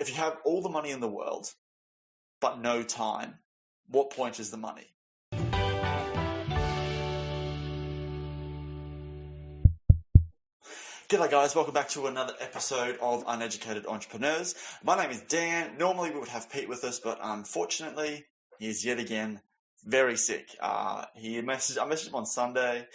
if you have all the money in the world, but no time, what point is the money? G'day guys, welcome back to another episode of Uneducated Entrepreneurs. My name is Dan. Normally we would have Pete with us, but unfortunately he is yet again very sick. I messaged him on Sunday,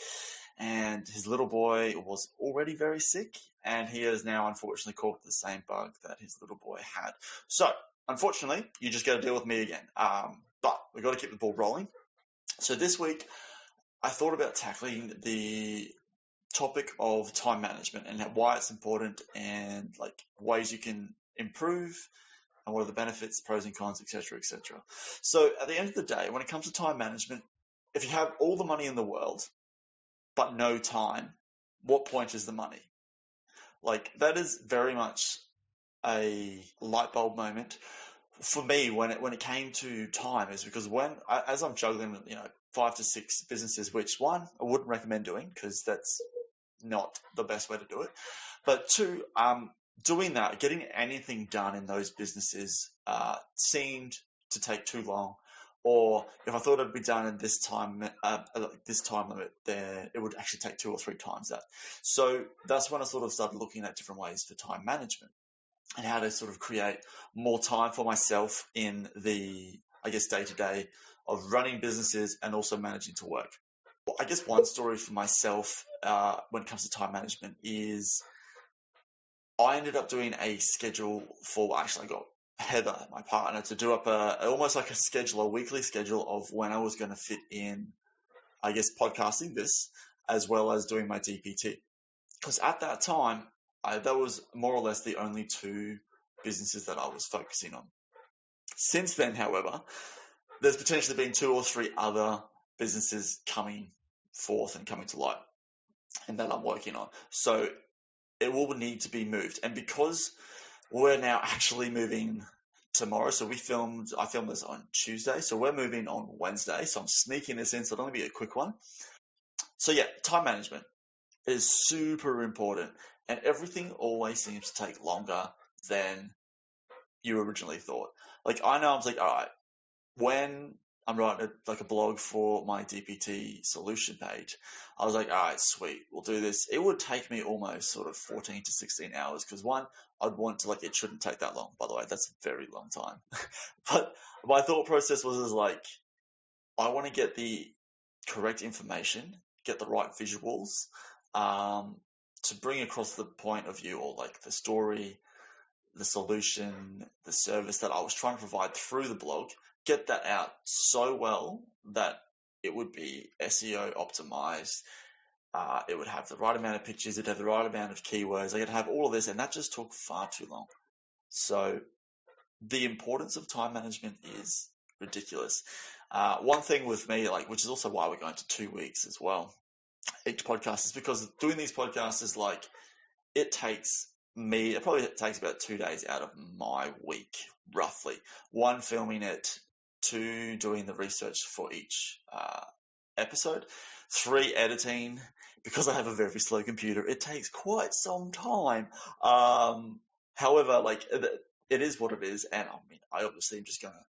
and his little boy was already very sick, and he has now unfortunately caught the same bug that his little boy had. So unfortunately, you just got to deal with me again. But we've got to keep the ball rolling. So this week I thought about tackling the topic of time management and why it's important, and like ways you can improve, and what are the benefits, pros and cons, etc., etc. So at the end of the day, when it comes to time management, if you have all the money in the world but no time, what point is the money? Like, that is very much a light bulb moment for me when it came to time, is because as I'm juggling 5 to 6 businesses, which one I wouldn't recommend doing because that's not the best way to do it, but two, doing that, getting anything done in those businesses seemed to take too long. Or if I thought it'd be done in this time limit, then it would actually take 2 or 3 times that. So that's when I sort of started looking at different ways for time management and how to sort of create more time for myself in the, day-to-day of running businesses and also managing to work. I guess one story for myself when it comes to time management is I ended up doing a schedule for, I got Heather, my partner, to do up almost like a weekly schedule of when I was going to fit in, podcasting this, as well as doing my DPT. Because at that time, that was more or less the only 2 businesses that I was focusing on. Since then, however, there's potentially been 2 or 3 other businesses coming forth and coming to light, and that I'm working on. So it will need to be moved. And because we're now actually moving tomorrow, so I filmed this on Tuesday, so we're moving on Wednesday, so I'm sneaking this in, so it'll only be a quick one. So yeah, time management is super important, and everything always seems to take longer than you originally thought. Like, I know, I was like, all right, when I'm writing a blog for my DPT solution page, I was like, all right, sweet, we'll do this. It would take me almost sort of 14 to 16 hours because one, I'd want to, it shouldn't take that long, by the way, that's a very long time. But my thought process was I want to get the correct information, get the right visuals, to bring across the point of view, or the story, the solution, the service that I was trying to provide through the blog, get that out so well that it would be SEO optimized. It would have the right amount of pictures. It'd have the right amount of keywords. I could have all of this, and that just took far too long. So the importance of time management is ridiculous. One thing with me, which is also why we're going to 2 weeks as well, each podcast, is because doing these podcasts is it probably takes about 2 days out of my week, roughly. 1, filming it. 2, doing the research for each episode. 3, editing. Because I have a very slow computer, it takes quite some time. However, it is what it is, and I obviously am just going to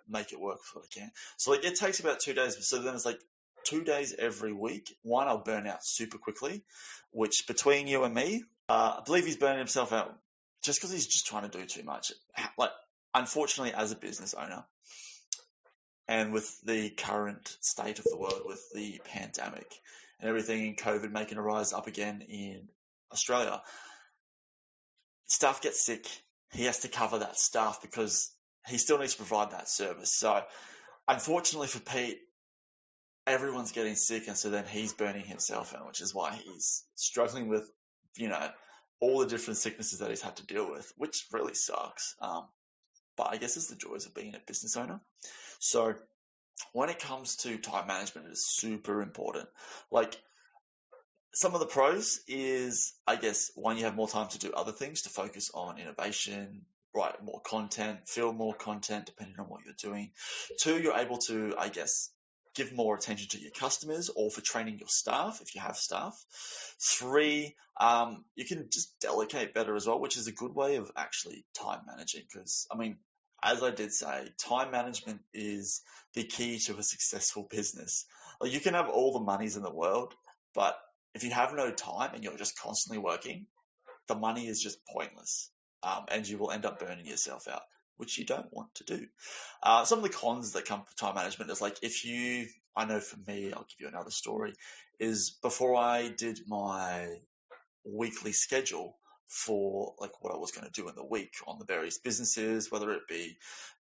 make it work for what I can. So it takes about 2 days. So then it's 2 days every week. 1, I'll burn out super quickly, which between you and me, I believe he's burning himself out just because he's just trying to do too much. Unfortunately, as a business owner, and with the current state of the world with the pandemic and everything in COVID making a rise up again in Australia, staff get sick. He has to cover that staff because he still needs to provide that service. So unfortunately for Pete, everyone's getting sick, and so then he's burning himself out, which is why he's struggling with, all the different sicknesses that he's had to deal with, which really sucks. But I guess it's the joys of being a business owner. So when it comes to time management, it is super important. Some of the pros is, one, you have more time to do other things, to focus on innovation, write more content, film more content, depending on what you're doing. 2, you're able to, give more attention to your customers or for training your staff if you have staff. 3, you can just delegate better as well, which is a good way of actually time managing. Because, I mean, as I did say, time management is the key to a successful business. Like, you can have all the monies in the world, but if you have no time and you're just constantly working, the money is just pointless, and you will end up burning yourself out, which you don't want to do. Some of the cons that come from time management is like I know for me, I'll give you another story, is before I did my weekly schedule for like what I was going to do in the week on the various businesses, whether it be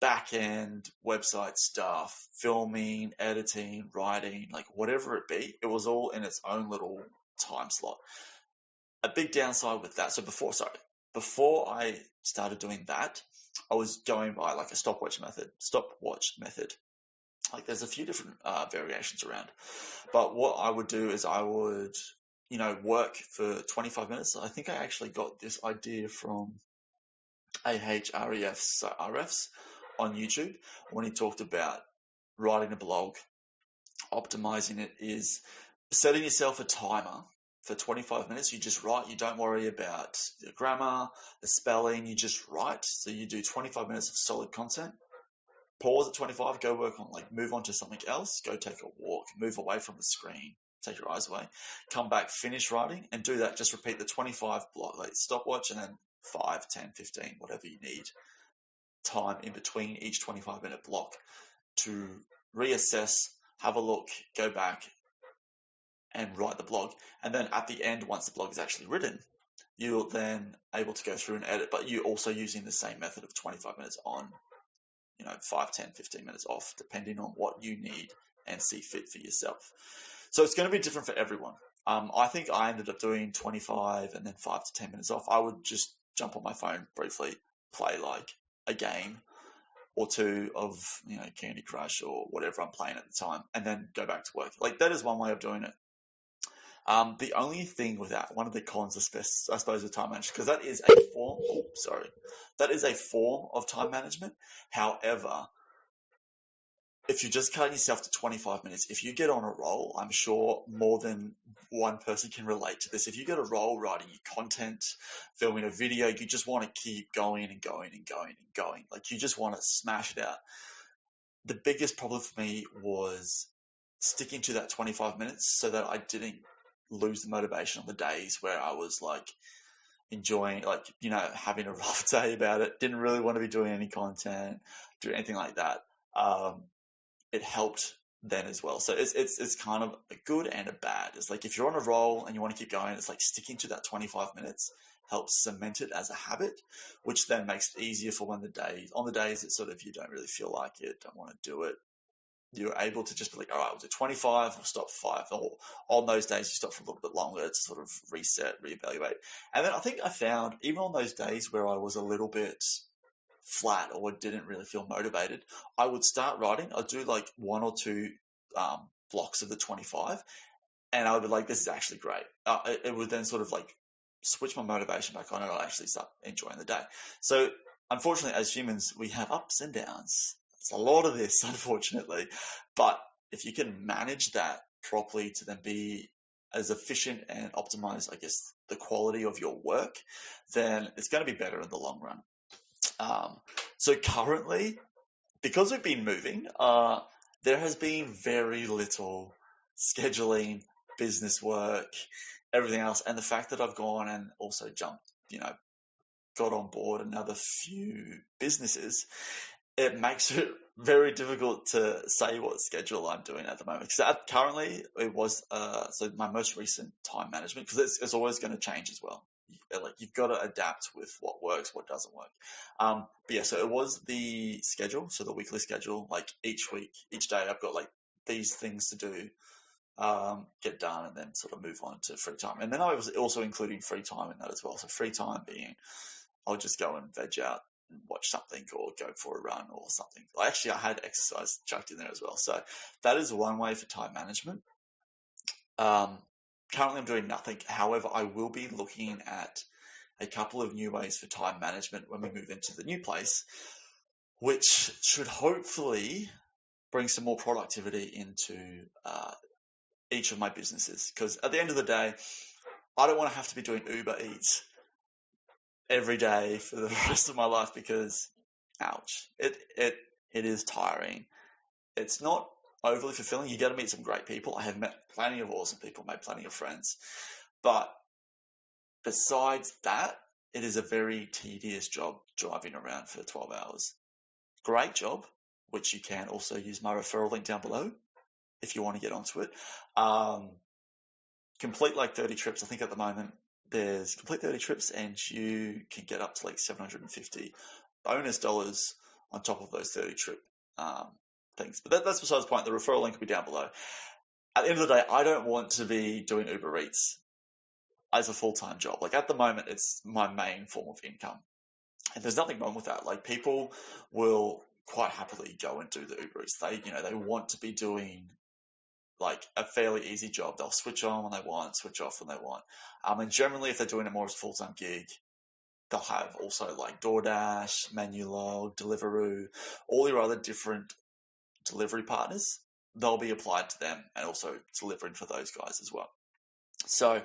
back end, website stuff, filming, editing, writing, like whatever it be, it was all in its own little time slot. A big downside with that, before I started doing that, I was going by like a stopwatch method. Like there's a few different variations around, but what I would do is I would, work for 25 minutes. I think I actually got this idea from RFs on YouTube when he talked about writing a blog, optimizing it, is setting yourself a timer for 25 minutes. You just write. You don't worry about the grammar, the spelling. You just write. So you do 25 minutes of solid content. Pause at 25, go work on, move on to something else, go take a walk, move away from the screen, take your eyes away, come back, finish writing, and do that. Just repeat the 25 block, stopwatch, and then 5, 10, 15, whatever you need, time in between each 25-minute block to reassess, have a look, go back, and write the blog. And then at the end, once the blog is actually written, you're then able to go through and edit, but you're also using the same method of 25 minutes on, 5, 10, 15 minutes off, depending on what you need and see fit for yourself. So it's going to be different for everyone. I think I ended up doing 25 and then 5 to 10 minutes off. I would just jump on my phone briefly, play like a game or two of, Candy Crush or whatever I'm playing at the time, and then go back to work. Like that is one way of doing it. The only thing with that, one of the cons, I suppose, with time management, because that is a form of time management. However, if you're just cutting yourself to 25 minutes, if you get on a roll, I'm sure more than one person can relate to this. If you get a roll writing your content, filming a video, you just want to keep going and going and going and going. Like you just want to smash it out. The biggest problem for me was sticking to that 25 minutes so that I didn't lose the motivation on the days where I was enjoying, having a rough day about it, didn't really want to be doing any content, do anything like that. It helped then as well. So it's kind of a good and a bad. It's like if you're on a roll and you want to keep going, it's like sticking to that 25 minutes helps cement it as a habit, which then makes it easier for on the days that sort of you don't really feel like it, don't want to do it, you're able to just be like, all right, we'll do 25, we'll stop 5. Or on those days, you stop for a little bit longer to sort of reset, reevaluate. And then I think I found, even on those days where I was a little bit flat or didn't really feel motivated, I would start writing. I'd do 1 or 2 blocks of the 25, and I would be like, this is actually great. It would then sort of switch my motivation back on, and I'd actually start enjoying the day. So unfortunately, as humans, we have ups and downs. It's a lot of this, unfortunately, but if you can manage that properly to then be as efficient and optimize, I guess, the quality of your work, then it's going to be better in the long run. So currently, because we've been moving, there has been very little scheduling, business work, everything else, and the fact that I've gone and also jumped, got on board another few businesses, it makes it very difficult to say what schedule I'm doing at the moment. Because currently, it was so my most recent time management, because it's always going to change as well. You've got to adapt with what works, what doesn't work. But yeah, so it was the schedule, so the weekly schedule. Each week, each day, I've got these things to do, get done, and then sort of move on to free time. And then I was also including free time in that as well. So free time being, I'll just go and veg out and watch something or go for a run or something. I had exercise chucked in there as well. So that is one way for time management. Currently I'm doing nothing. However, I will be looking at a couple of new ways for time management when we move into the new place, which should hopefully bring some more productivity into each of my businesses. Because at the end of the day, I don't want to have to be doing Uber Eats every day for the rest of my life because, ouch, it is tiring. It's not overly fulfilling. You get to meet some great people. I have met plenty of awesome people, made plenty of friends. But besides that, it is a very tedious job driving around for 12 hours. Great job, which you can also use my referral link down below if you want to get onto it. Complete like 30 trips. I think at the moment there's complete 30 trips and you can get up to like 750 bonus dollars on top of those 30 trip things. But that's besides the point. The referral link will be down below. At the end of the day, I don't want to be doing Uber Eats as a full-time job. Like at the moment, it's my main form of income. And there's nothing wrong with that. Like people will quite happily go and do the Uber Eats. They want to be doing like a fairly easy job. They'll switch on when they want, switch off when they want. And generally, if they're doing it more as a full-time gig, they'll have also like DoorDash, Menulog, Deliveroo, all your other different delivery partners. They'll be applied to them and also delivering for those guys as well. So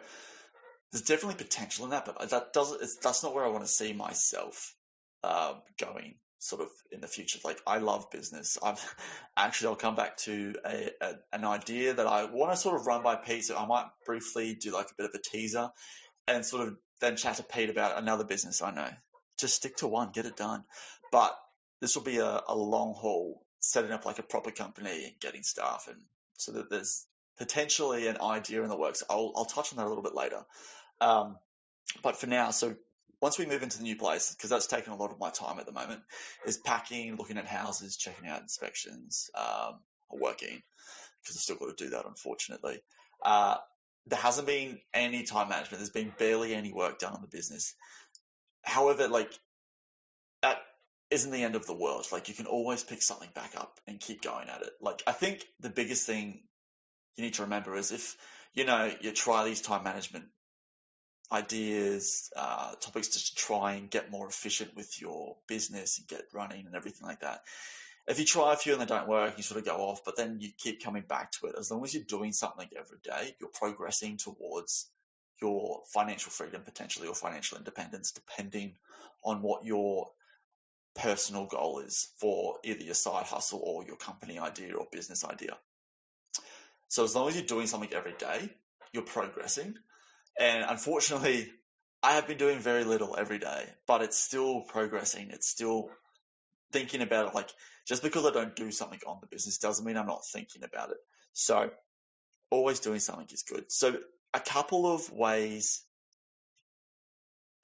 there's definitely potential in that, but that's not where I want to see myself going sort of in the future. Like I love business. I'll come back to an idea that I want to sort of run by Pete. So I might briefly do like a bit of a teaser and sort of then chat to Pete about another business I know. Just stick to one, get it done. But this will be a long haul, setting up like a proper company and getting staff, and so that there's potentially an idea in the works. I'll touch on that a little bit later. But for now, so once we move into the new place, because that's taken a lot of my time at the moment, is packing, looking at houses, checking out inspections, working, because I've still got to do that, unfortunately. There hasn't been any time management. There's been barely any work done on the business. However, like that isn't the end of the world. Like you can always pick something back up and keep going at it. Like I think the biggest thing you need to remember is if, you try these time management ideas, topics to try and get more efficient with your business and get running and everything like that. If you try a few and they don't work, you sort of go off, but then you keep coming back to it. As long as you're doing something every day, you're progressing towards your financial freedom, potentially, or financial independence, depending on what your personal goal is for either your side hustle or your company idea or business idea. So as long as you're doing something every day, you're progressing. And unfortunately, I have been doing very little every day, but it's still progressing. It's still thinking about it. Like just because I don't do something on the business doesn't mean I'm not thinking about it. So always doing something is good. So a couple of ways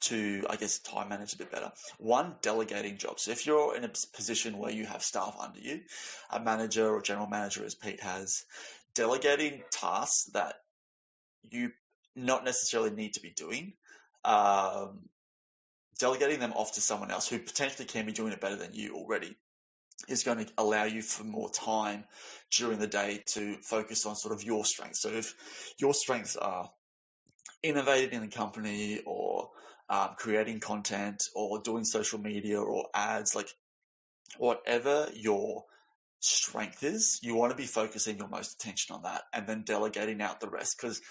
to, I guess, time manage a bit better. One, delegating jobs. So if you're in a position where you have staff under you, a manager or general manager as Pete has, delegating tasks that you not necessarily need to be doing, delegating them off to someone else who potentially can be doing it better than you already is going to allow you for more time during the day to focus on sort of your strengths. So if your strengths are innovating in the company or creating content or doing social media or ads, like whatever your strength is, you want to be focusing your most attention on that and then delegating out the rest. Because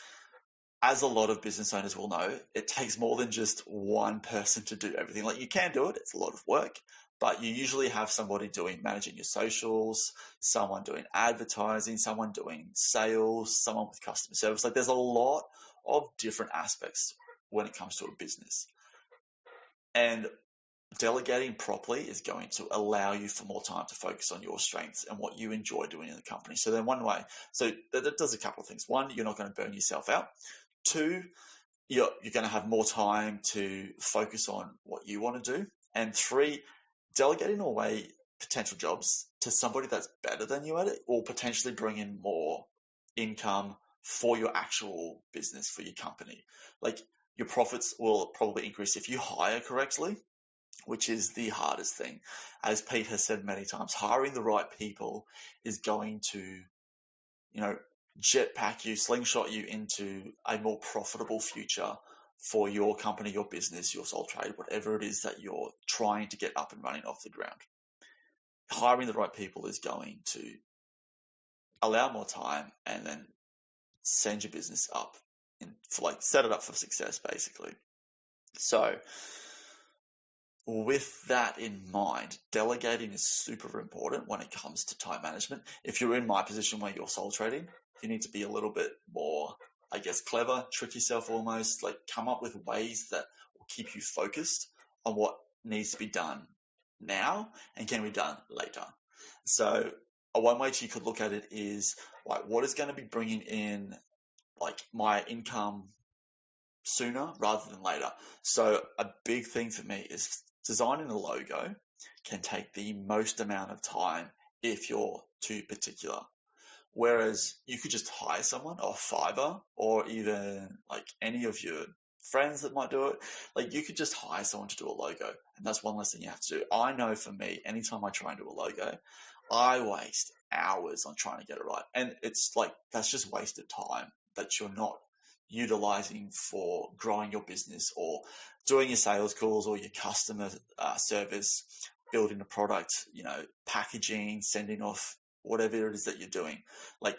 as a lot of business owners will know, it takes more than just one person to do everything. Like you can do it, it's a lot of work, but you usually have somebody managing your socials, someone doing advertising, someone doing sales, someone with customer service. Like there's a lot of different aspects when it comes to a business. And delegating properly is going to allow you for more time to focus on your strengths and what you enjoy doing in the company. So then one way, so that does a couple of things. One, you're not going to burn yourself out. Two, you're going to have more time to focus on what you want to do. And three, delegating away potential jobs to somebody that's better than you at it will potentially bring in more income for your actual business, for your company. Like your profits will probably increase if you hire correctly, which is the hardest thing. As Pete has said many times, hiring the right people is going to, jetpack you, slingshot you into a more profitable future for your company, your business, your sole trade, whatever it is that you're trying to get up and running off the ground. Hiring the right people is going to allow more time, and then send your business up set it up for success, basically. So with that in mind, delegating is super important when it comes to time management. If you're in my position where you're sole trading, you need to be a little bit more, I guess, clever, trick yourself almost, like come up with ways that will keep you focused on what needs to be done now and can be done later. So one way you could look at it is like, what is going to be bringing in like my income sooner rather than later. So a big thing for me is designing a logo can take the most amount of time if you're too particular. Whereas you could just hire someone or Fiverr or even like any of your friends that might do it. Like you could just hire someone to do a logo, and that's one less thing you have to do. I know for me, anytime I try and do a logo, I waste hours on trying to get it right. And it's like, that's just wasted time that you're not utilizing for growing your business or doing your sales calls or your customer service, building a product, packaging, sending off, whatever it is that you're doing. Like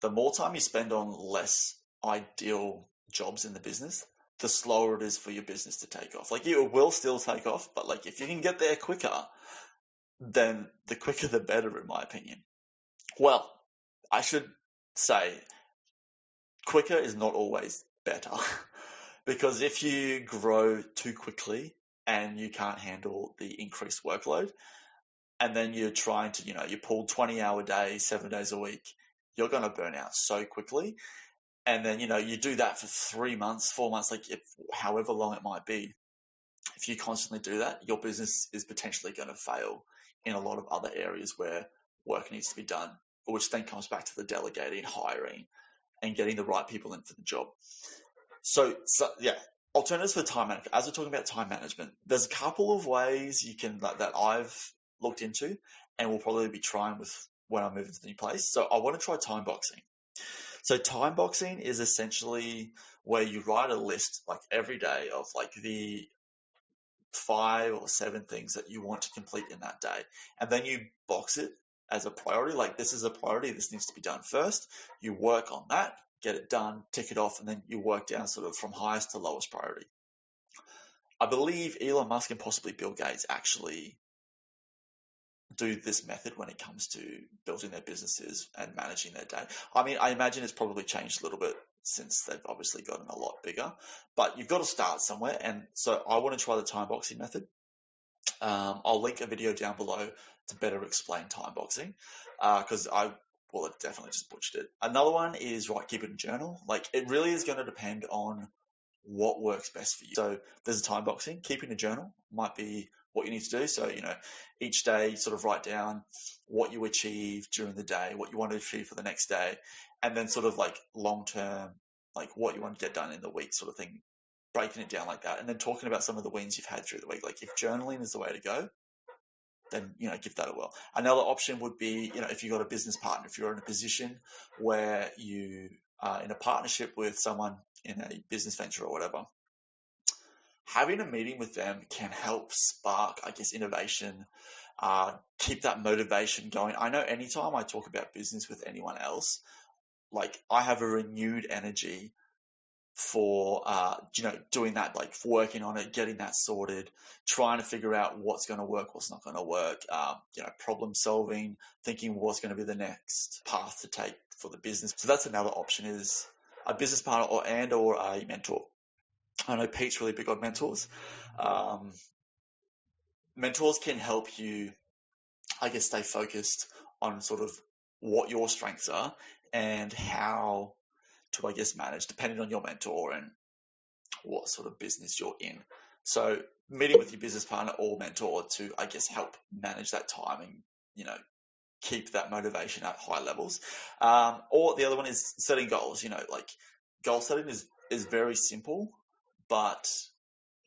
the more time you spend on less ideal jobs in the business, the slower it is for your business to take off. Like it will still take off, but like if you can get there quicker, then the quicker the better, in my opinion. Well, I should say quicker is not always better because if you grow too quickly and you can't handle the increased workload, and then you're trying to, you pull 20-hour days, 7 days a week, you're going to burn out so quickly. And then, you do that for 3 months, 4 months, like however long it might be. If you constantly do that, your business is potentially going to fail in a lot of other areas where work needs to be done, which then comes back to the delegating, hiring, and getting the right people in for the job. So yeah, alternatives for time management. As we're talking about time management, there's a couple of ways you can that I've looked into and will probably be trying with when I move into the new place. So I want to try time boxing. So time boxing is essentially where you write a list like every day of like the 5 or 7 things that you want to complete in that day. And then you box it as a priority. Like this is a priority. This needs to be done first. You work on that, get it done, tick it off, and then you work down sort of from highest to lowest priority. I believe Elon Musk and possibly Bill Gates actually do this method when it comes to building their businesses and managing their day. I mean, I imagine it's probably changed a little bit since they've obviously gotten a lot bigger, but you've got to start somewhere. And so I want to try the time boxing method. I'll link a video down below to better explain time boxing because I definitely just butchered it. Another one is keeping a journal. Like it really is going to depend on what works best for you. So there's a time boxing. Keeping a journal might be what you need to do. So, each day sort of write down what you achieved during the day, what you want to achieve for the next day, and then sort of like long term, like what you want to get done in the week sort of thing, breaking it down like that. And then talking about some of the wins you've had through the week. Like if journaling is the way to go, then, give that a whirl. Another option would be, if you've got a business partner, if you're in a position where you are in a partnership with someone in a business venture or whatever, having a meeting with them can help spark, I guess, innovation, keep that motivation going. I know anytime I talk about business with anyone else, like I have a renewed energy for, doing that, like for working on it, getting that sorted, trying to figure out what's going to work, what's not going to work, problem solving, thinking what's going to be the next path to take for the business. So that's another option, is a business partner or a mentor. I know Pete's really big on mentors. Mentors can help you, I guess, stay focused on sort of what your strengths are and how to, I guess, manage depending on your mentor and what sort of business you're in. So meeting with your business partner or mentor to, I guess, help manage that time and, keep that motivation at high levels. Or the other one is setting goals. Like goal setting is very simple, but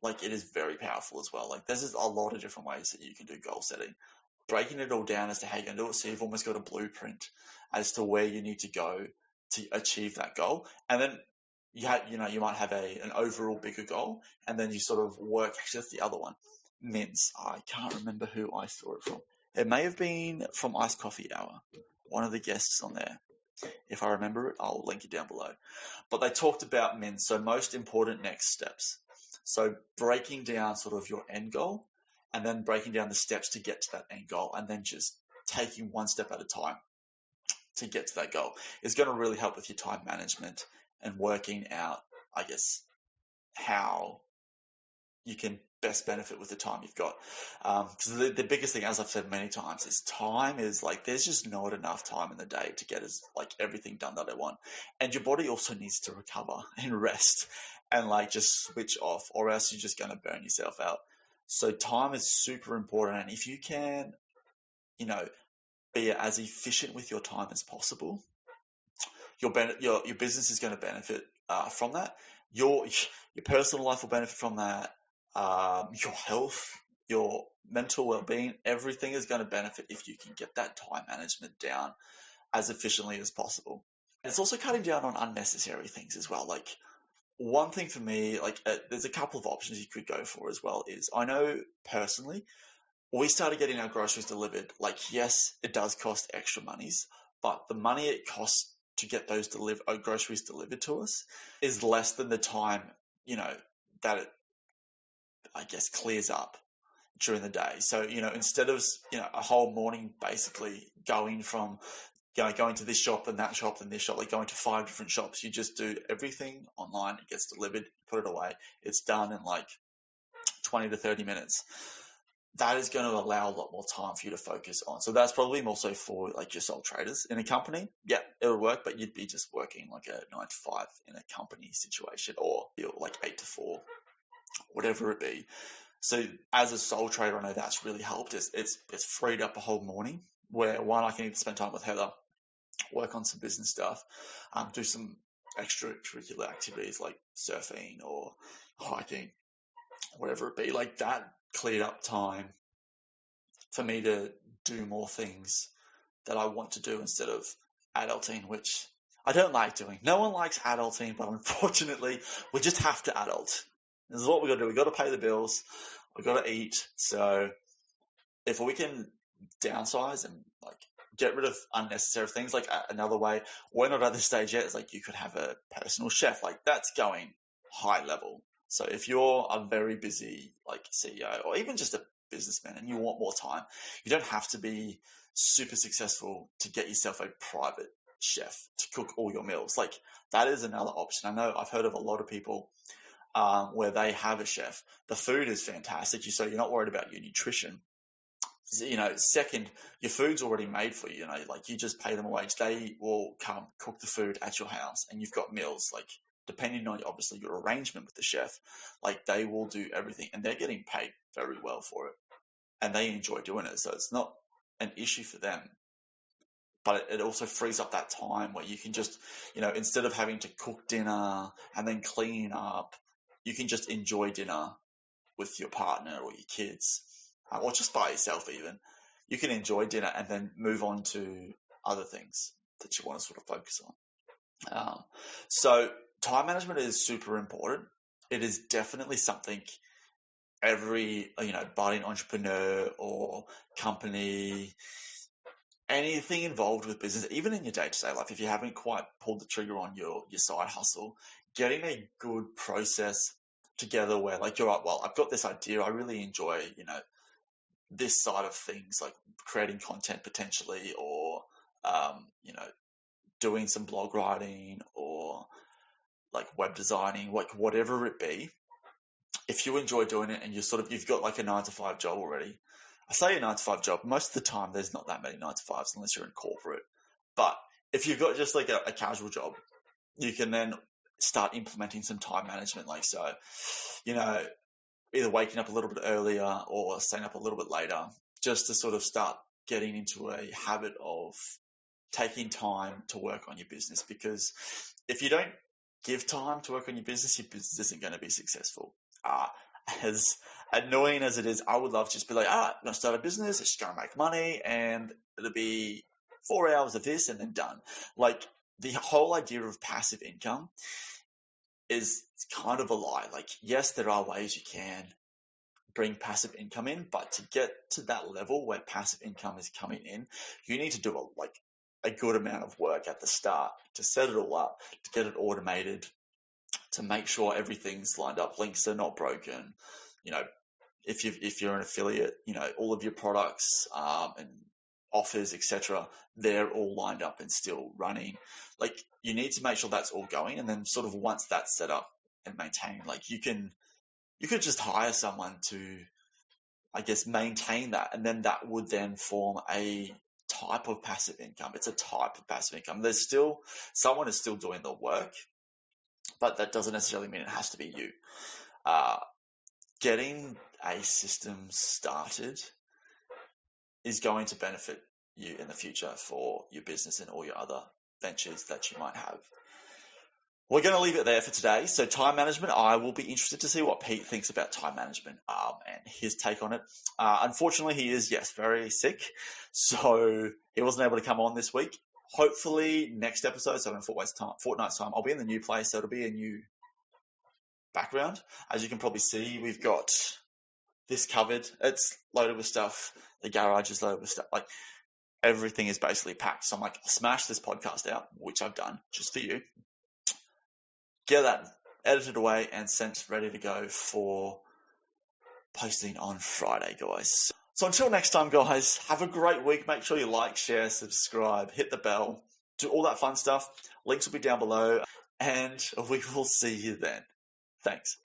like it is very powerful as well. Like there's just a lot of different ways that you can do goal setting, breaking it all down as to how you're going to do it. So you've almost got a blueprint as to where you need to go to achieve that goal. And then you might have an overall bigger goal, and then you sort of work. Actually, that's the other one. Mints. I can't remember who I saw it from. It may have been from Iced Coffee Hour, one of the guests on there. If I remember it, I'll link it down below. But they talked about MINS, so most important next steps. So breaking down sort of your end goal and then breaking down the steps to get to that end goal and then just taking one step at a time to get to that goal is going to really help with your time management and working out, I guess, how you can best benefit with the time you've got. Because the biggest thing, as I've said many times, is time is like there's just not enough time in the day to get everything done that I want. And your body also needs to recover and rest and just switch off, or else you're just going to burn yourself out. So time is super important, and if you can, be as efficient with your time as possible, your business is going to benefit from that. Your personal life will benefit from that. Your health, your mental well-being, everything is going to benefit if you can get that time management down as efficiently as possible. And it's also cutting down on unnecessary things as well. Like one thing for me, there's a couple of options you could go for as well. Is I know personally, we started getting our groceries delivered. Yes, it does cost extra monies, but the money it costs to get those groceries delivered to us is less than the time, that it, I guess, clears up during the day. So, instead of, a whole morning basically going from, going to this shop and that shop and this shop, going to 5 different shops, you just do everything online. It gets delivered, put it away. It's done in 20 to 30 minutes. That is going to allow a lot more time for you to focus on. So that's probably more so for your sole traders in a company. Yeah, it'll work, but you'd be just working a 9 to 5 in a company situation, or 8 to 4, whatever it be. So as a sole trader, I know that's really helped. It's freed up a whole morning where one, I can either spend time with Heather, work on some business stuff, do some extracurricular activities like surfing or hiking, whatever it be. That cleared up time for me to do more things that I want to do instead of adulting, which I don't like doing. No one likes adulting, but unfortunately, we just have to adult. This is what we got to do. We got to pay the bills. We got to eat. So if we can downsize and get rid of unnecessary things, another way, we're not at this stage yet. It's you could have a personal chef. That's going high level. So if you're a very busy CEO or even just a businessman and you want more time, you don't have to be super successful to get yourself a private chef to cook all your meals. That is another option. I know I've heard of a lot of people where they have a chef. The food is fantastic, so you're not worried about your nutrition. Second, your food's already made for you. You just pay them a wage. They will come cook the food at your house, and you've got meals. Depending on obviously your arrangement with the chef, they will do everything, and they're getting paid very well for it, and they enjoy doing it. So it's not an issue for them. But it also frees up that time where you can just, instead of having to cook dinner and then clean up, you can just enjoy dinner with your partner or your kids, or just by yourself even. You can enjoy dinner and then move on to other things that you want to sort of focus on. So time management is super important. It is definitely something every, budding entrepreneur or company, anything involved with business, even in your day-to-day life, if you haven't quite pulled the trigger on your side hustle, getting a good process together where you're like, well, I've got this idea. I really enjoy, this side of things, creating content potentially, or, doing some blog writing or web designing, whatever it be. If you enjoy doing it and you've got a 9 to 5 job already, I say a 9 to 5 job, most of the time there's not that many 9 to 5s unless you're in corporate. But if you've got just a casual job, you can then start implementing some time management. Either waking up a little bit earlier or staying up a little bit later, just to sort of start getting into a habit of taking time to work on your business. Because if you don't give time to work on your business isn't going to be successful. As annoying as it is, I would love to just be I'm going to start a business, it's going to make money, and it'll be 4 hours of this and then done. The whole idea of passive income is kind of a lie. Yes, there are ways you can bring passive income in, but to get to that level where passive income is coming in, you need to do a good amount of work at the start to set it all up, to get it automated, to make sure everything's lined up, links are not broken. If you're an affiliate, all of your products and offers, etc., they're all lined up and still running. Like, you need to make sure that's all going, and then sort of once that's set up and maintained, like you could just hire someone to, I guess, maintain that, and then that would then form a type of passive income. It's a type of passive income. Someone is still doing the work, but that doesn't necessarily mean it has to be you. Getting a system started is going to benefit you in the future for your business and all your other ventures that you might have. We're going to leave it there for today. So time management, I will be interested to see what Pete thinks about time management and his take on it. Unfortunately, he is, very sick, so he wasn't able to come on this week. Hopefully next episode, so in a fortnight's time, I'll be in the new place, so it'll be a new background. As you can probably see, we've got this covered. It's loaded with stuff. The garage is loaded with stuff. Like, everything is basically packed. So I'm like, I'll smash this podcast out, which I've done just for you. Get that edited away and sent ready to go for posting on Friday, guys. So until next time, guys, have a great week. Make sure you like, share, subscribe, hit the bell, do all that fun stuff. Links will be down below, and we will see you then. Thanks.